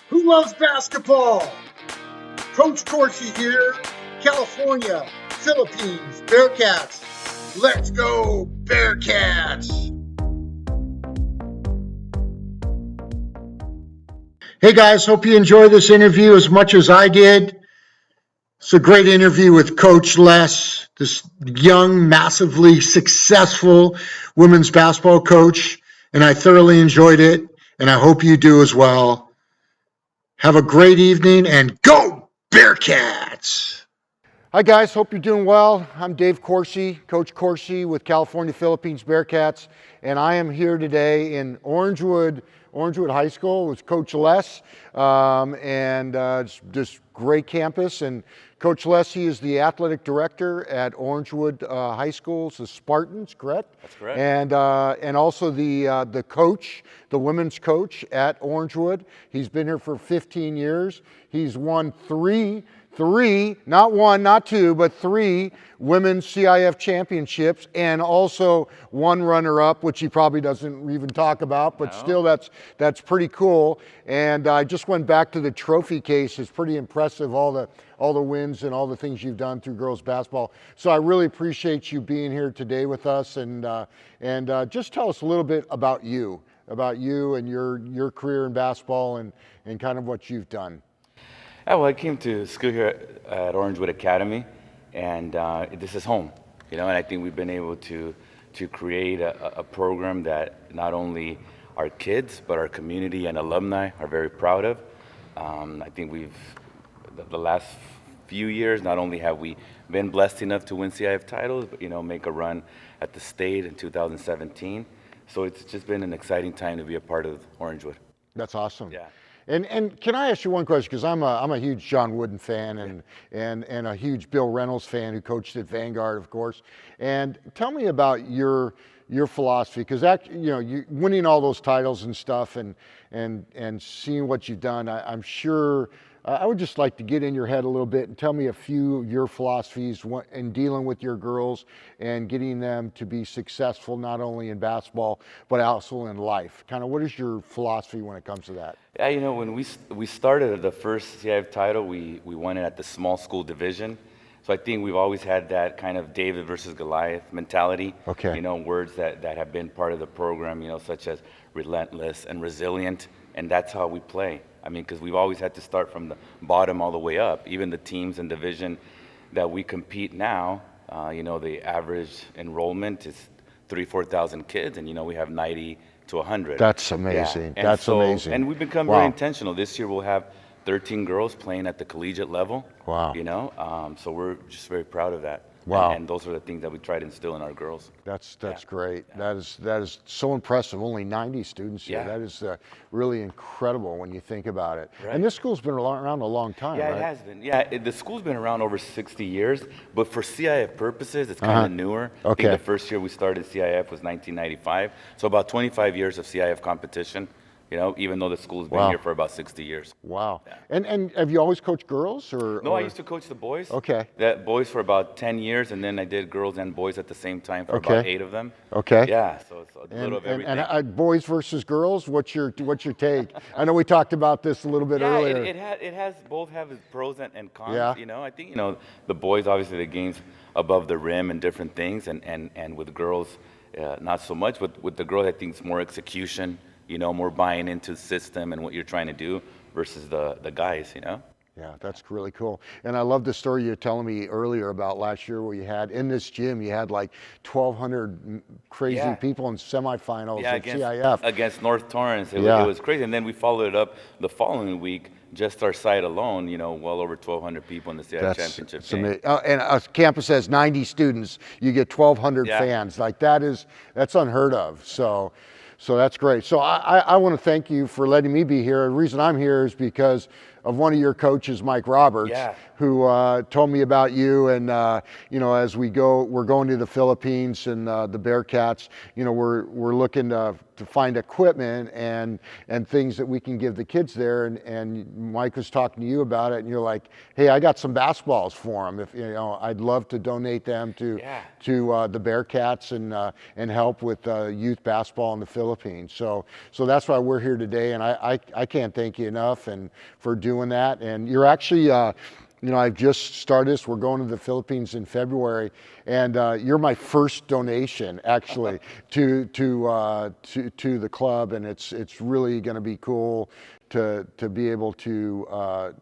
Who loves basketball? Coach Corsi here, California, Philippines, Bearcats. Let's go, Bearcats! Hey guys, hope you enjoyed this interview as much as I did. It's a great interview with Coach Les, this young, massively successful women's basketball coach, and I thoroughly enjoyed it, and I hope you do as well. Have a great evening, and go Bearcats! Hi guys, hope you're doing well. I'm Dave Corsi, Coach Corsi with California Philippines Bearcats, and I am here today in Orangewood High School with Coach Les, it's just great campus. And Coach Les, he is the athletic director at Orangewood High School, the Spartans, correct? That's correct. And also the coach, the women's coach at Orangewood. He's been here for 15 years. He's won three, not one, not two, but three women's CIF championships, and also one runner-up, which he probably doesn't even talk about, but still that's pretty cool. And I just went back to the trophy case. It's pretty impressive, all the wins and all the things you've done through girls basketball. So I really appreciate you being here today with us, and just tell us a little bit about you and your career in basketball and kind of what you've done. Yeah, well, I came to school here at Orangewood Academy, and this is home, and I think we've been able to create a program that not only our kids, but our community and alumni are very proud of. I think the last few years, not only have we been blessed enough to win CIF titles, but, make a run at the state in 2017. So it's just been an exciting time to be a part of Orangewood. That's awesome. Yeah. And can I ask you one question? Because I'm a huge John Wooden fan and a huge Bill Reynolds fan who coached at Vanguard, of course. And tell me about your philosophy, because you winning all those titles and stuff and seeing what you've done. I'm sure I would just like to get in your head a little bit and tell me a few of your philosophies in dealing with your girls and getting them to be successful not only in basketball but also in life. Kind of what is your philosophy when it comes to that? Yeah, when we started the first CIF title, we won it at the small school division. So I think we've always had that kind of David versus Goliath mentality. Okay. Words that have been part of the program, such as relentless and resilient, and that's how we play. Because we've always had to start from the bottom all the way up. Even the teams in division that we compete now, the average enrollment is 4,000 kids, and we have 90 to 100. That's amazing. Yeah. Amazing. And we've become very intentional. This year we'll have 13 girls playing at the collegiate level. Wow. So we're just very proud of that. Wow. And those are the things that we try to instill in our girls. That's great. Yeah. That is so impressive. Only 90 students here. Yeah. That is really incredible when you think about it. Right. And this school's been around a long time, Yeah, right? it has been. Yeah, the school's been around over 60 years, but for CIF purposes, it's kind of newer. Okay. I think the first year we started CIF was 1995, so about 25 years of CIF competition. Even though the school's been here for about 60 years. Wow. Yeah. And have you always coached girls or? No, I used to coach the boys. Okay. The boys for about 10 years, and then I did girls and boys at the same time for about 8 of them. Okay. Yeah, so it's a little of everything. And boys versus girls, what's your take? I know we talked about this a little bit earlier. It has both have its pros and cons. Yeah. I think the boys obviously the games above the rim and different things, and with girls not so much. With the girls, I think it's more execution. More buying into the system and what you're trying to do versus the guys, Yeah, that's really cool. And I love the story you were telling me earlier about last year where you had, in this gym, you had like 1,200 crazy people in semifinals at CIF. Against North Torrance. It was crazy. And then we followed it up the following week, just our site alone, well over 1,200 people in the CIF championship game. And a campus has 90 students, you get 1,200 fans. Like that's unheard of. So that's great. So I want to thank you for letting me be here. The reason I'm here is because one of your coaches, Mike Roberts, Yeah. who told me about you. And as we're going to the Philippines and the Bearcats. We're looking to find equipment and things that we can give the kids there. And Mike was talking to you about it, and you're like, hey, I got some basketballs for them. If I'd love to donate them to the Bearcats and help with youth basketball in the Philippines. So that's why we're here today, and I can't thank you enough and for doing that. And you're actually I've just started this. We're going to the Philippines in February, and you're my first donation actually to the club, and it's really going to be cool to be able to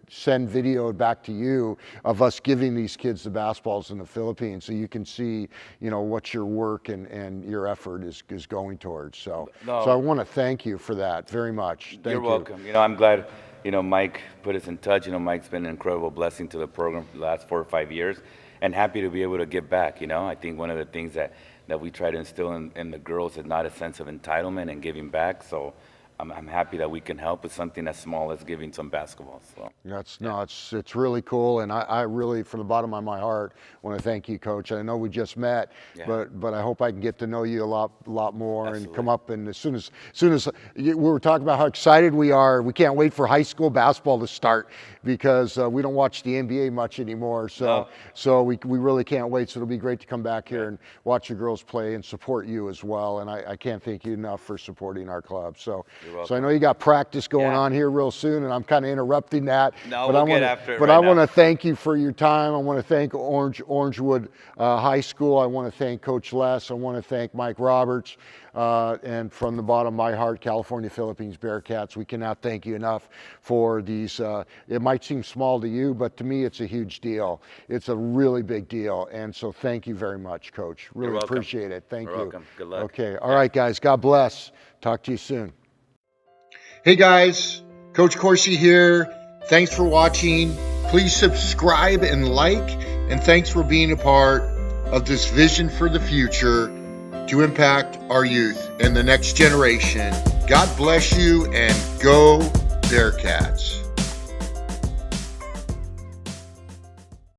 send video back to you of us giving these kids the basketballs in the Philippines, so you can see what your work and your effort is going towards. So I want to thank you for that very much. Thank you. You're welcome. I'm glad. Mike put us in touch. Mike's been an incredible blessing to the program for the last 4 or 5 years, and happy to be able to give back. I think one of the things that we try to instill in the girls is not a sense of entitlement and giving back. So I'm happy that we can help with something as small as giving some basketballs. So. It's really cool, and I really, from the bottom of my heart, want to thank you, Coach. I know we just met, but I hope I can get to know you a lot more. Absolutely. And come up. And as soon as we were talking about how excited we are, we can't wait for high school basketball to start, because we don't watch the NBA much anymore. So we really can't wait. So it'll be great to come back here and watch the girls play and support you as well. And I can't thank you enough for supporting our club. So I know you got practice going on here real soon, and I'm kind of interrupting that. No, but we'll get after it. But I want to thank you for your time. I want to thank Orangewood High School. I want to thank Coach Les. I want to thank Mike Roberts. And from the bottom of my heart, California Philippines Bearcats, we cannot thank you enough for these. It might seem small to you, but to me, it's a huge deal. It's a really big deal. And so thank you very much, Coach. Really appreciate it. Thank you. You're welcome. Good luck. Okay. All right, guys. God bless. Talk to you soon. Hey guys, Coach Corsi here. Thanks for watching. Please subscribe and like, and thanks for being a part of this vision for the future to impact our youth and the next generation. God bless you, and go Bearcats.